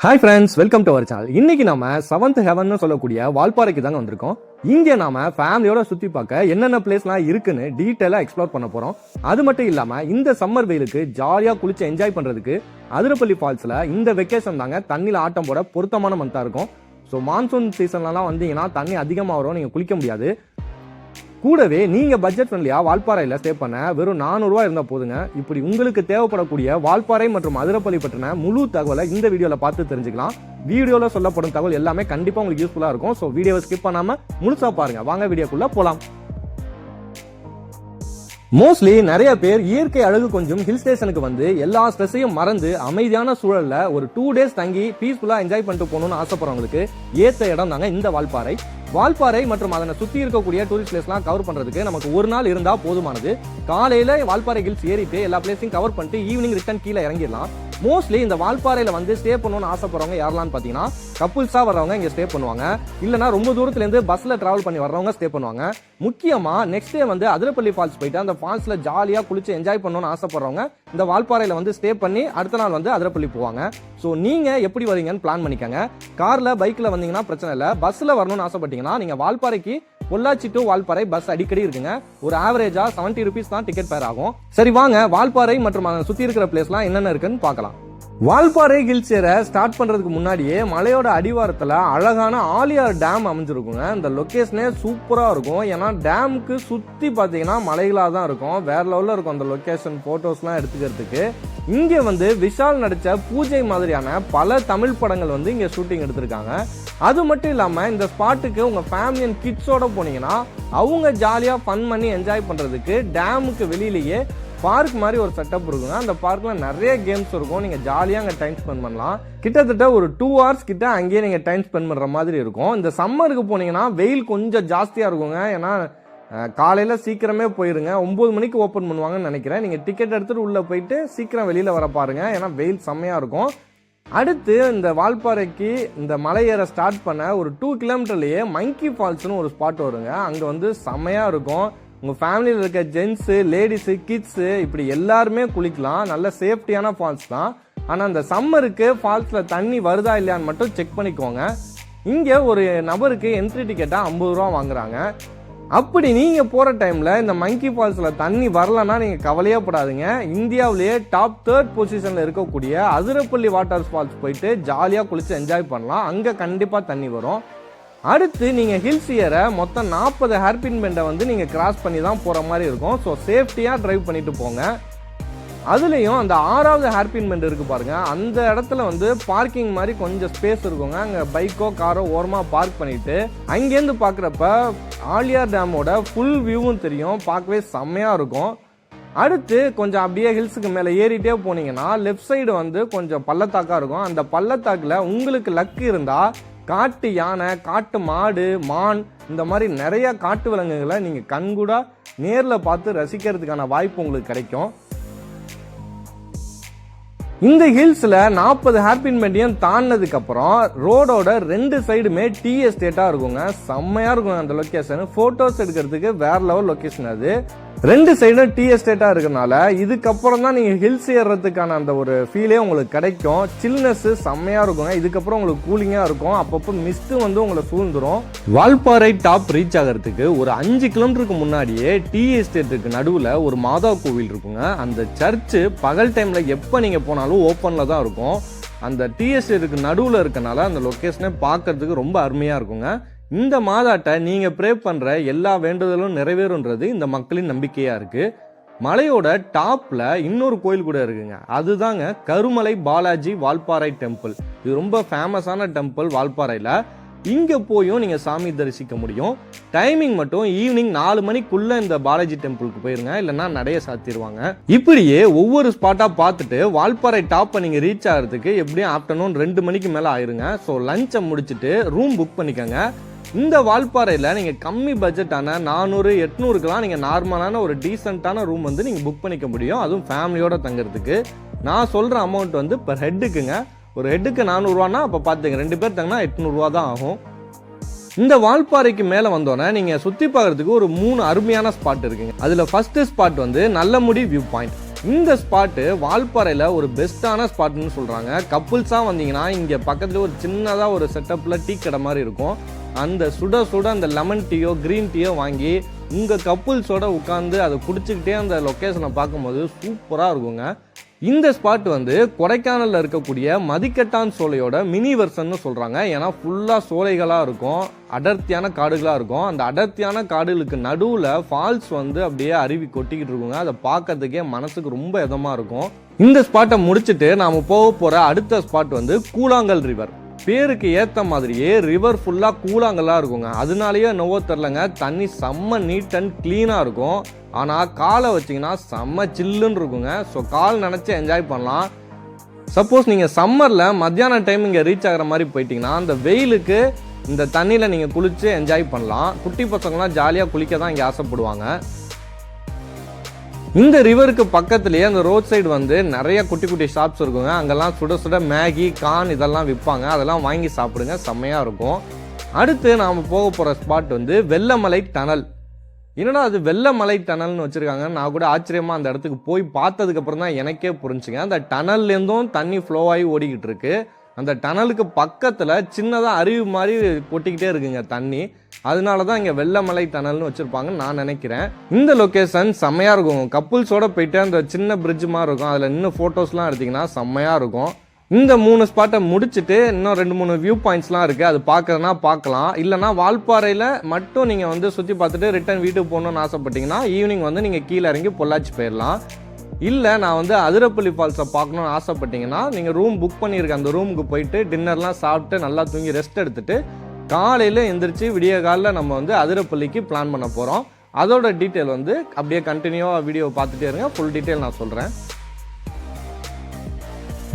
Hi friends, welcome to our channel. இன்னைக்கு நாம 7th heaven சொல்லக்கூடிய வால்பாறைக்கு தாங்க வந்திருக்கோம். இங்கே நாம ஃபேமிலியோட சுத்தி பார்க்க என்னென்ன பிளேஸ்லாம் இருக்குன்னு டீட்டெயிலா எக்ஸ்ப்ளோர் பண்ண போறோம். அது மட்டும் இல்லாம இந்த சம்மர் வெயிலுக்கு ஜாலியா குளிச்சு என்ஜாய் பண்றதுக்கு அதிரப்பள்ளி ஃபால்ஸ்ல இந்த வெக்கேஷன் தாங்க தண்ணியில ஆட்டம் போட பொருத்தமான மந்தா இருக்கும். ஸோ மான்சூன் சீசன்லாம் வந்தீங்கன்னா தண்ணி அதிகமாக வரும், நீங்க குளிக்க முடியாது. கூடவே நீங்க பட்ஜெட் ஃப்ரெண்ட்லியா வால்பாறையில ஸ்டே பண்ண வெறும் 400 ரூபாய் இருந்தா போதுங்க. இப்படி உங்களுக்கு தேவைப்படக்கூடிய வால்பாறை மற்றும் அதிரப்பள்ளி பற்றின முழு தகவலை இந்த வீடியோல பார்த்து தெரிஞ்சுக்கலாம். வீடியோல சொல்லப்படும் தகவல் எல்லாமே கண்டிப்பா உங்களுக்கு யூஸ்ஃபுல்லா இருக்கும். ஸோ வீடியோவை ஸ்கிப் பண்ணாம முழுசா பாருங்க. வாங்க வீடியோக்குள்ள போலாம். மோஸ்ட்லி நிறைய பேர் இயற்கை அழகு கொஞ்சம் ஹில் ஸ்டேஷனுக்கு வந்து எல்லா ஸ்ட்ரெஸ்ஸையும் மறந்து அமைதியான சூழல்ல ஒரு 2 days தங்கி பீஸ்ஃபுல்லா என்ஜாய் பண்ணிட்டு போகணும்னு ஆசைப்படுறவங்களுக்கு ஏத்த இடம் தாங்க இந்த வால்பாறை. வால்பாறை மற்றும் அதனை சுத்தி இருக்கக்கூடிய டூரிஸ்ட் பிளேஸ்லாம் கவர் பண்றதுக்கு நமக்கு ஒரு நாள் இருந்தா போதுமானது. காலையில வால்பாறை ஹில்ஸ் ஏறிட்டு எல்லா பிளேஸையும் கவர் பண்ணிட்டு ஈவினிங் ரிட்டர்ன் கீழே இறங்கிடலாம். மோஸ்ட்லி இந்த வால்பாறையில வந்து ஸ்டே பண்ணணும்னு ஆசைப்படுறவங்க யாரெல்லாம் பாத்தீங்கன்னா கப்புள்ஸா வர்றவங்க இங்க ஸ்டே பண்ணுவாங்க. இல்லனா ரொம்ப தூரத்துல இருந்து பஸ்ல டிராவல் பண்ணி வர்றவங்க ஸ்டே பண்ணுவாங்க. முக்கியமா நெக்ஸ்ட் டே வந்து அதிரப்பள்ளி ஃபால்ஸ் போயிட்டு அந்த ஃபால்ஸ்ல ஜாலியா குளிச்சு என்ஜாய் பண்ணணும்னு ஆசைப்படுறவங்க இந்த வால்பாறையில வந்து ஸ்டே பண்ணி அடுத்த நாள் வந்து அதிரப்பள்ளி போவாங்க. ஸோ நீங்க எப்படி வரீங்கன்னு பிளான் பண்ணிக்கங்க. கார்ல பைக்ல வந்தீங்கன்னா பிரச்சனை இல்லை. பஸ்ல வரணும்னு ஆசைப்பட்டீங்கன்னா நீங்க வால்பாறைக்கு பொள்ளாச்சி டு வால்பாறை பஸ் அடிக்கடி இருக்குங்க. ஒரு ஆவரேஜா 70 rupees தான் டிக்கெட் பேர் ஆகும். சரி வாங்க வால்பாறை மற்றும் அதை சுத்தி இருக்கிற பிளேஸ்லாம் என்னென்ன இருக்குன்னு பார்க்கலாம். வால்பாறை ஹில்ஸ் ஏற ஸ்டார்ட் பண்றதுக்கு முன்னாடியே மலையோட அடிவாரத்துல அழகான ஆலியார் டேம் அமைஞ்சிருக்குங்க. இந்த லொகேஷனே சூப்பரா இருக்கும். ஏன்னா டேமுக்கு சுத்தி பாத்தீங்கன்னா மலைகளா தான் இருக்கும். வேற லெவல்ல இருக்கும் அந்த லொகேஷன். போட்டோஸ்லாம் எடுத்துக்கிறதுக்கு இங்க வந்து விஷால் நடிச்ச பூஜை மாதிரியான பல தமிழ் படங்கள் வந்து இங்க ஷூட்டிங் எடுத்திருக்காங்க. அது மட்டும் இல்லாம இந்த ஸ்பாட்டுக்கு உங்க ஃபேமிலி அண்ட் கிட்ஸோட போனீங்கன்னா அவங்க ஜாலியா ஃபன் பண்ணி என்ஜாய் பண்றதுக்கு டேமுக்கு வெளியிலேயே பார்க் மாதிரி ஒரு செட்டப் இருக்குங்க. அந்த பார்க்ல நிறைய கேம்ஸ் இருக்கும். நீங்க ஜாலியா அங்க டைம் ஸ்பெண்ட் பண்ணலாம். கிட்டத்தட்ட ஒரு 2 hours கிட்ட அங்கேயே நீங்க டைம் ஸ்பெண்ட் பண்ற மாதிரி இருக்கும். இந்த சம்மருக்கு போனீங்கன்னா வெயில் கொஞ்சம் ஜாஸ்தியா இருக்குங்க. ஏன்னா காலையில சீக்கிரமே போயிருங்க. 9 மணிக்கு ஓப்பன் பண்ணுவாங்கன்னு நினைக்கிறேன். நீங்க டிக்கெட் எடுத்துட்டு உள்ள போயிட்டு சீக்கிரம் வெளியில வர பாருங்க. ஏன்னா வெயில் செம்மையா இருக்கும். அடுத்து இந்த வால்பாறைக்கு இந்த மலை ஏற ஸ்டார்ட் பண்ண ஒரு 2 kilometerலயே மங்கி ஃபால்ஸ்னு ஒரு ஸ்பாட் வருங்க. அங்க வந்து செம்மையா இருக்கும். உங்க ஃபேமிலியில் இருக்க ஜென்ஸு, லேடிஸு, கிட்ஸு இப்படி எல்லாருமே குளிக்கலாம். நல்ல சேஃப்டியான ஃபால்ஸ் தான். ஆனால் அந்த சம்மருக்கு ஃபால்ஸில் தண்ணி வருதா இல்லையான்னு மட்டும் செக் பண்ணிக்கோங்க. இங்கே ஒரு நபருக்கு என்ட்ரி டிக்கெட்டாக 50 ரூபா வாங்குறாங்க. அப்படி நீங்கள் போகிற டைமில் இந்த மங்கி ஃபால்ஸில் தண்ணி வரலன்னா நீங்கள் கவலையப்படாதீங்க. இந்தியாவிலேயே டாப் 3rd பொசிஷனில் இருக்கக்கூடிய அதிரப்பள்ளி வாட்டர் ஃபால்ஸ் போயிட்டு ஜாலியாக குளிச்சு என்ஜாய் பண்ணலாம். அங்கே கண்டிப்பாக தண்ணி வரும். அடுத்து நீங்க ஹில்ஸ் ஏற மொத்தம் 40 ஹேர்பின் பெண்டை வந்து நீங்க கிராஸ் பண்ணி தான் போற மாதிரி இருக்கும். ஸோ சேஃப்டியா டிரைவ் பண்ணிட்டு போங்க. அதுலயும் அந்த 6வது ஹேர்பின் பெண்ட் இருக்கு பாருங்க. அந்த இடத்துல வந்து பார்க்கிங் மாதிரி கொஞ்சம் ஸ்பேஸ் இருக்குங்க. அங்க பைக்கோ காரோ ஓரமா பார்க் பண்ணிட்டு அங்கேருந்து பாக்குறப்ப ஆலியார் டேமோட ஃபுல் வியூவும் தெரியும். பார்க்கவே செம்மையா இருக்கும். அடுத்து கொஞ்சம் அப்படியே ஹில்ஸுக்கு மேலே ஏறிட்டே போனீங்கன்னா லெஃப்ட் சைடு வந்து கொஞ்சம் பள்ளத்தாக்கா இருக்கும். அந்த பள்ளத்தாக்குல உங்களுக்கு லக் இருந்தா காட்டு யானை, காட்டு மாடு, மான் இந்த மாதிரி நிறைய காட்டு விலங்குகளை நீங்க கண்கூடா நேர்ல பார்த்து ரசிக்கிறதுக்கான வாய்ப்பு உங்களுக்கு கிடைக்கும். இந்த ஹில்ஸ்ல 40 ஹேர்பின் பெண்டையும் தாண்டினதுக்கு அப்புறம் ரோடோட 2 சைடுமே டீ எஸ்டேட்டா இருக்குங்க. செம்மையா இருக்கும் அந்த லொகேஷன். போட்டோஸ் எடுக்கிறதுக்கு வேற லெவல் லொகேஷன் அது. 2 சைடும் டீ எஸ்டேட்டா இருக்கனால இதுக்கப்புறம் தான் நீங்க ஹில்ஸ் ஏறதுக்கான அந்த ஒரு ஃபீலே உங்களுக்கு கிடைக்கும். சில்னஸ் செம்மையா இருக்குங்க. இதுக்கப்புறம் உங்களுக்கு கூலிங்கா இருக்கும். அப்பப்போ மிஸ்ட் வந்து உங்களை சூழ்ந்துரும். வால்பாறை டாப் ரீச் ஆகிறதுக்கு ஒரு 5 கிலோமீட்டருக்கு முன்னாடியே டீ எஸ்டேட்டுக்கு நடுவுல ஒரு மாதா கோவில் இருக்குங்க. அந்த சர்ச்சு பகல் டைம்ல எப்ப நீங்க போனாலும் ஓப்பன்ல தான் இருக்கும். அந்த டீ எஸ்டேட்டுக்கு நடுவுல இருக்கனால அந்த லொகேஷனை பார்க்கறதுக்கு ரொம்ப அருமையா இருக்குங்க. இந்த மாதாட்டை நீங்க ப்ரே பண்ற எல்லா வேண்டுதலும் நிறைவேறுன்றது இந்த மக்களின் நம்பிக்கையா இருக்கு. மலையோட டாப்ல இன்னொரு கோயில் கூட இருக்குங்க. அதுதாங்க கருமலை பாலாஜி வால்பாறை டெம்பிள். இது ரொம்ப ஃபேமஸான டெம்பிள் வால்பாறையில. இங்க போயும் நீங்க சாமி தரிசிக்க முடியும். டைமிங் மட்டும் ஈவினிங் 4 மணிக்குள்ள இந்த பாலாஜி டெம்பிளுக்கு போயிருங்க, இல்லைன்னா நடைய சாத்திடுவாங்க. இப்படியே ஒவ்வொரு ஸ்பாட்டா பார்த்துட்டு வால்பாறை டாப்பை நீங்க ரீச் ஆகிறதுக்கு எப்படியும் ஆஃப்டர்நூன் 2 மணிக்கு மேல ஆயிருங்க. ஸோ லஞ்சை முடிச்சுட்டு ரூம் புக் பண்ணிக்கோங்க. இந்த வால்பாறையில நீங்க கம்மி பட்ஜெட்டான 400-800க்குலாம் நீங்க நார்மலான ஒரு டீசென்டான ரூம் வந்து நீங்க புக் பண்ணிக்க முடியும். அதுவும் ஃபேமிலியோட தங்குறதுக்கு. நான் சொல்ற அமௌண்ட் வந்து பெர் ஹெட்டுக்குங்க. ஒரு ஹெட்டுக்கு 400 ரூபானா அப்ப பாத்துங்க 2 பேர் தங்கினா 800 ரூபா தான் ஆகும். இந்த வால்பாறைக்கு மேல வந்தோன்னே நீங்க சுத்தி பார்க்கறதுக்கு ஒரு 3 அருமையான ஸ்பாட் இருக்குங்க. அதுல ஃபர்ஸ்ட் ஸ்பாட் வந்து நல்லமுடி வியூ பாயிண்ட். இந்த ஸ்பாட்டு வால்பாறையில் ஒரு பெஸ்ட்டான ஸ்பாட்னு சொல்கிறாங்க. கப்புள்ஸாக வந்தீங்கன்னா இங்கே பக்கத்தில் ஒரு சின்னதாக ஒரு செட்டப்பில் டீ கடை மாதிரி இருக்கும். அந்த சுட சுட அந்த லெமன் டீயோ க்ரீன் டீயோ வாங்கி உங்கள் கப்புள்ஸோட உட்காந்து அதை குடிச்சிக்கிட்டே அந்த லொக்கேஷனை பார்க்கும்போது சூப்பராக இருக்குங்க. இந்த ஸ்பாட் வந்து கொடைக்கானலில் இருக்கக்கூடிய மதிக்கட்டான் சோலையோட மினி வெர்ஷன்னு சொல்கிறாங்க. ஏன்னா ஃபுல்லாக சோலைகளாக இருக்கும், அடர்த்தியான காடுகளாக இருக்கும். அந்த அடர்த்தியான காடுகளுக்கு நடுவில் ஃபால்ஸ் வந்து அப்படியே அருவி கொட்டிக்கிட்டு இருக்குங்க. அதை பார்க்கறதுக்கே மனசுக்கு ரொம்ப இதமாக இருக்கும். இந்த ஸ்பாட்டை முடிச்சுட்டு நாம் போக போகிற அடுத்த ஸ்பாட் வந்து கூழாங்கல் ரிவர். பேருக்கு ஏற்ற மாதிரியே ரிவர் ஃபுல்லாக கூழாங்கல்லாம் இருக்குங்க. அதனாலேயே என்னவோ தெரிலங்க, தண்ணி செம்ம நீட் அண்ட் க்ளீனாக இருக்கும். ஆனால் காலை வச்சிங்கன்னா செம்ம சில்லுன்னு இருக்குங்க. ஸோ கால் நினச்சி என்ஜாய் பண்ணலாம். சப்போஸ் நீங்கள் சம்மரில் மத்தியான டைம் இங்கே ரீச் ஆகிற மாதிரி போயிட்டீங்கன்னா அந்த வெயிலுக்கு இந்த தண்ணியில் நீங்கள் குளித்து என்ஜாய் பண்ணலாம். குட்டி பசங்களாம் ஜாலியாக குளிக்க தான் இங்கே ஆசைப்படுவாங்க. இந்த ரிவருக்கு பக்கத்துலேயே அந்த ரோட் சைடு வந்து நிறைய குட்டி குட்டி ஷாப்ஸ் இருக்குங்க. அங்கெல்லாம் சுட சுட மேகி, கார்ன் இதெல்லாம் விற்பாங்க. அதெல்லாம் வாங்கி சாப்பிடுங்க, செம்மையாக இருக்கும். அடுத்து நாம் போக போகிற ஸ்பாட் வந்து வெள்ளமலை டனல். என்னடா அது வெள்ளமலை டனல்னு வச்சுருக்காங்க. நான் கூட ஆச்சரியமாக அந்த இடத்துக்கு போய் பார்த்ததுக்கப்புறம் தான் எனக்கே புரிஞ்சுங்க. அந்த டனல்லேருந்தும் தண்ணி ஃப்ளோ ஆகி ஓடிக்கிட்டு இருக்கு. அந்த டனலுக்கு பக்கத்தில் சின்னதாக அருவி மாதிரி கொட்டிக்கிட்டே இருக்குங்க தண்ணி. அதனால தான் இங்கே வெள்ளமலை டனல்னு வச்சுருப்பாங்கன்னு நான் நினைக்கிறேன். இந்த லொக்கேஷன் செம்மையாக இருக்கும். கப்புள்ஸோடு போயிட்டு அந்த சின்ன பிரிட்ஜ் மாதிரி இருக்கும். அதில் இன்னும் ஃபோட்டோஸ்லாம் எடுத்திங்கன்னா செம்மையாக இருக்கும். இந்த 3 ஸ்பாட்டை முடிச்சுட்டு இன்னும் 2-3 வியூ பாயிண்ட்ஸ்லாம் இருக்குது. அது பார்க்கறதுனா பார்க்கலாம். இல்லைனா வால்பாறையில் மட்டும் நீங்கள் வந்து சுற்றி பார்த்துட்டு ரிட்டன் வீட்டுக்கு போகணுன்னு ஆசைப்பட்டீங்கன்னா ஈவினிங் வந்து நீங்கள் கீழே இறங்கி பொள்ளாச்சி போயிடலாம். இல்லை நான் வந்து அதிரப்பள்ளி ஃபால்ஸை பார்க்கணுன்னு ஆசைப்பட்டீங்கன்னா நீங்கள் ரூம் புக் பண்ணியிருக்கேன். அந்த ரூமுக்கு போயிட்டு டின்னர்லாம் சாப்பிட்டு நல்லா தூங்கி ரெஸ்ட் எடுத்துகிட்டு காலையில் எந்திரிச்சு விடிய காலில் நம்ம வந்து அதிரப்பள்ளிக்கு பிளான் பண்ண போகிறோம். அதோட டீட்டெயில் வந்து அப்படியே கண்டினியூவாக வீடியோவை பார்த்துட்டே இருங்க. ஃபுல் டீட்டெயில் நான் சொல்கிறேன்.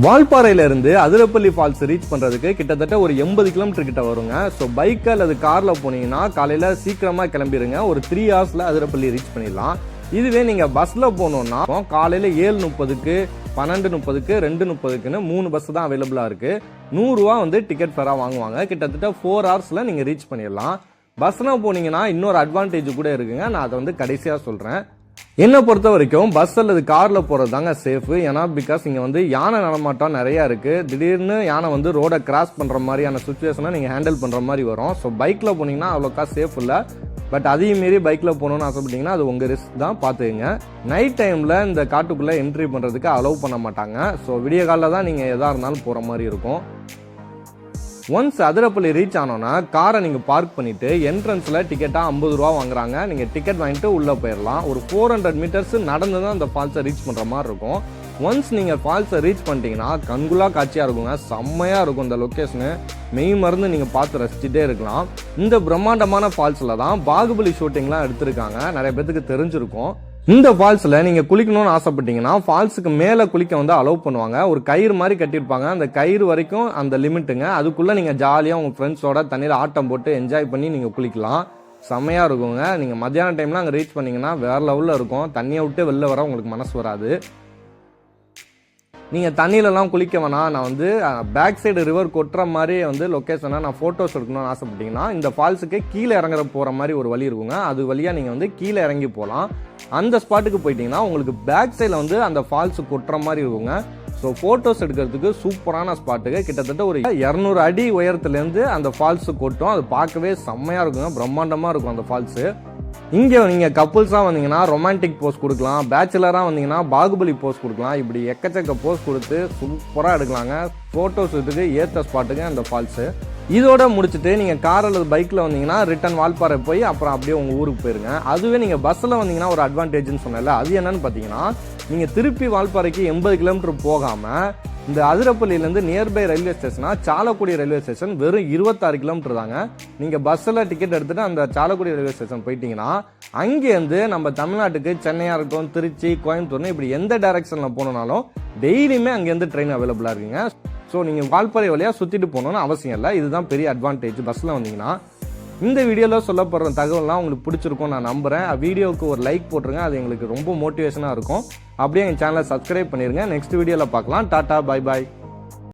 வால்பாறையிலேருந்து அதிரப்பள்ளி ஃபால்ஸ் ரீச் பண்ணுறதுக்கு கிட்டத்தட்ட ஒரு 80 கிலோமீட்டர் கிட்ட வருங்க. ஸோ பைக்கில் அல்லது காரில் போனீங்கன்னா காலையில் சீக்கிரமாக கிளம்பிடுங்க. ஒரு 3 ஹவர்ஸில் அதிரப்பள்ளி ரீச் பண்ணிடலாம். இதுவே நீங்கள் பஸ்ஸில் போகணுன்னா காலையில் 7:30க்கு, 12:30க்கு, 2:30க்குன்னு 3 பஸ் தான் அவைலபிளாக இருக்குது. 100 ரூபா வந்து டிக்கெட் ஃபேராக வாங்குவாங்க. கிட்டத்தட்ட 4 ஹவர்ஸில் நீங்கள் ரீச் பண்ணிடலாம். பஸ்ஸில் போனீங்கன்னா இன்னொரு அட்வான்டேஜ் கூட இருக்குங்க. நான் அதை வந்து கடைசியாக சொல்கிறேன். என்னை பொறுத்த வரைக்கும் பஸ் அல்லது காரில் போகிறது தாங்க சேஃபு. ஏன்னா பிகாஸ் இங்கே வந்து யானை நடமாட்டம் நிறையா இருக்குது. திடீர்னு யானை வந்து ரோடை கிராஸ் பண்ணுற மாதிரியான சுச்சுவேஷனை நீங்கள் ஹேண்டில் பண்ணுற மாதிரி வரும். ஸோ பைக்கில் போனீங்கன்னா அவ்வளோக்கா சேஃப் இல்லை. பட் அதையும் மீறி பைக்கில் போகணுன்னு ஆசைப்பட்டீங்கன்னா அது உங்கள் ரிஸ்க் தான், பார்த்துக்குங்க. நைட் டைமில் இந்த காட்டுக்குள்ளே என்ட்ரி பண்ணுறதுக்கு அலோவ் பண்ண மாட்டாங்க. ஸோ விடிய காலில் தான் நீங்கள் எதாக இருந்தாலும் போகிற மாதிரி இருக்கும். ஒன்ஸ் அதிரப்பள்ளி ரீச் ஆனோன்னா காரை நீங்கள் பார்க் பண்ணிவிட்டு என்ட்ரன்ஸில் டிக்கெட்டாக 50 ரூபா வாங்குறாங்க. நீங்கள் டிக்கெட் வாங்கிட்டு உள்ளே போயிடலாம். ஒரு 400 மீட்டர்ஸ் நடந்து தான் அந்த ஃபால்ஸை ரீச் பண்ணுற மாதிரி இருக்கும். ஒன்ஸ் நீங்கள் ஃபால்ஸை ரீச் பண்ணிட்டீங்கன்னா கண்குள்ளா காட்சியாக இருக்குங்க. செம்மையாக இருக்கும் இந்த லொக்கேஷனு. மெய் மருந்து நீங்கள் பார்த்து ரசிச்சுட்டே இருக்கலாம். இந்த பிரம்மாண்டமான ஃபால்ஸில் தான் பாகுபலி ஷூட்டிங்லாம் எடுத்திருக்காங்க. நிறைய பேத்துக்கு தெரிஞ்சிருக்கும். இந்த ஃபால்ஸில் நீங்கள் குளிக்கணும்னு ஆசைப்பட்டீங்கன்னா ஃபால்ஸுக்கு மேலே குளிக்க வந்து அலோவ் பண்ணுவாங்க. ஒரு கயிறு மாதிரி கட்டியிருப்பாங்க. அந்த கயிறு வரைக்கும் அந்த லிமிட்டுங்க. அதுக்குள்ளே நீங்கள் ஜாலியாக உங்கள் ஃப்ரெண்ட்ஸோட தண்ணியில் ஆட்டம் போட்டு என்ஜாய் பண்ணி நீங்கள் குளிக்கலாம். செம்மையாக இருக்குங்க. நீங்கள் மத்தியான டைமில் அங்கே ரீச் பண்ணிங்கன்னா வேறு லெவலில் இருக்கும். தண்ணியை விட்டு வெளில வர உங்களுக்கு மனசு வராது. நீங்கள் தண்ணியிலலாம் குளிக்க வேணாம், நான் வந்து பேக் சைடு ரிவர் கொட்டுற மாதிரி வந்து லொக்கேஷனை நான் ஃபோட்டோஸ் எடுக்கணும்னு ஆசைப்பட்டீங்கன்னா இந்த ஃபால்ஸுக்கு கீழே இறங்குற போகிற மாதிரி ஒரு வழி இருக்குங்க. அது வழியாக நீங்கள் வந்து கீழே இறங்கி போகலாம். அந்த ஸ்பாட்டுக்கு போயிட்டீங்கன்னா உங்களுக்கு பேக் சைடில் வந்து அந்த ஃபால்ஸு கொட்டுற மாதிரி இருக்குங்க. ஸோ ஃபோட்டோஸ் எடுக்கிறதுக்கு சூப்பரான ஸ்பாட்டுக்கு. கிட்டத்தட்ட ஒரு 200 அடி உயரத்துலேருந்து அந்த ஃபால்ஸு கொட்டும். அது பார்க்கவே செம்மையாக இருக்குங்க. பிரம்மாண்டமாக இருக்கும் அந்த ஃபால்ஸு. இங்கே நீங்கள் கப்புள்ஸாக வந்தீங்கன்னா ரொமான்டிக் போஸ் கொடுக்கலாம். பேச்சுலராக வந்தீங்கன்னா பாகுபலி போஸ் கொடுக்கலாம். இப்படி எக்கச்சக்க போஸ் கொடுத்து சூப்பராக எடுக்கலாங்க. ஃபோட்டோஸ் இதுக்கு ஏற்ற ஸ்பாட்டுங்க அந்த ஃபால்ஸு. இதோட முடிச்சுட்டு நீங்கள் கார் அல்லது பைக்கில் வந்தீங்கன்னா ரிட்டன் வால்பாறை போய் அப்புறம் அப்படியே உங்கள் ஊருக்கு போயிருங்க. அதுவே நீங்கள் பஸ்ஸில் வந்தீங்கன்னா ஒரு அட்வான்டேஜ்னு சொன்னல, அது என்னன்னு பார்த்தீங்கன்னா நீங்கள் திருப்பி வால்பாறைக்கு 80 கிலோமீட்டர் போகாமல் இந்த அதிரப்பள்ளியிலேருந்து நியர்பை ரயில்வே ஸ்டேஷனாக சாலக்குடி ரயில்வே ஸ்டேஷன் வெறும் 26 கிலோமீட்டர் தாங்க. நீங்கள் பஸ்ஸில் டிக்கெட் எடுத்துகிட்டு அந்த சாலக்குடி ரயில்வே ஸ்டேஷன் போயிட்டீங்கன்னா அங்கேருந்து நம்ம தமிழ்நாட்டுக்கு சென்னையாக இருக்கும், திருச்சி, கோயம்புத்தூர்னு இப்படி எந்த டைரக்ஷனில் போகணுன்னாலும் டெய்லியுமே அங்கேருந்து ட்ரெயின் அவைலபிளாக இருக்குங்க. ஸோ நீங்கள் வால்பாறை வழியாக சுற்றிட்டு போகணுன்னு அவசியம் இல்லை. இதுதான் பெரிய அட்வான்டேஜ் பஸ்ஸில் வந்தீங்கன்னா. இந்த வீடியோவில் சொல்லப்படுற தகவல்லாம் உங்களுக்கு பிடிச்சிருக்கும் நான் நம்புகிறேன். வீடியோவுக்கு ஒரு லைக் போட்டுருங்க. அது எங்களுக்கு ரொம்ப மோட்டிவேஷனாக இருக்கும். அப்படியே எங்கள் சேனலை சப்ஸ்கிரைப் பண்ணிடுங்க. நெக்ஸ்ட் வீடியோவில் பார்க்கலாம். Tata, bye bye.